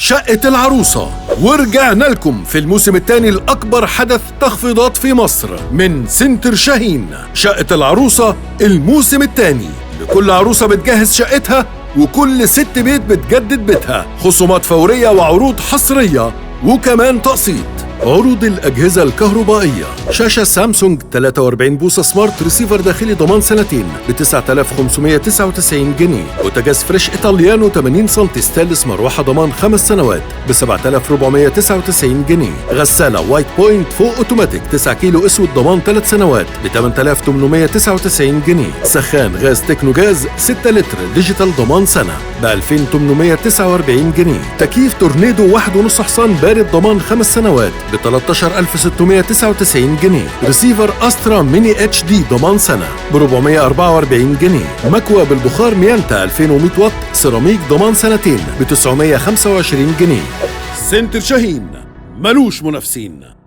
شقة العروسة، ورجعنا لكم في الموسم الثاني الأكبر حدث تخفيضات في مصر من سنتر شاهين. شقة العروسة الموسم الثاني، لكل عروسة بتجهز شقتها وكل ست بيت بتجدد بيتها، خصومات فورية وعروض حصرية وكمان تقسيط. عروض الأجهزة الكهربائية: شاشة سامسونج 43 بوصة سمارت ريسيفر داخلي ضمان سنتين ب 9599 جنيه. بوتاجاز فريش إيطاليانو 80 سم ستانلس مروحة ضمان 5 سنوات ب 7499 جنيه. غسالة وايت بوينت فوق اوتوماتيك 9 كيلو اسود ضمان 3 سنوات ب 8899 جنيه. سخان غاز تكنو جاز 6 لتر ديجيتال ضمان سنة ب 2849 جنيه. تكييف تورنيدو 1.5 حصان بارد ضمان 5 سنوات ب 13699 جنيه. ريسيفر أسترا ميني اتش دي ضمان سنة ب 444 جنيه. مكوى بالبخار ميانتا 2100 واط سيراميك ضمان سنتين ب 925 جنيه. سنتر شاهين ملوش منافسين.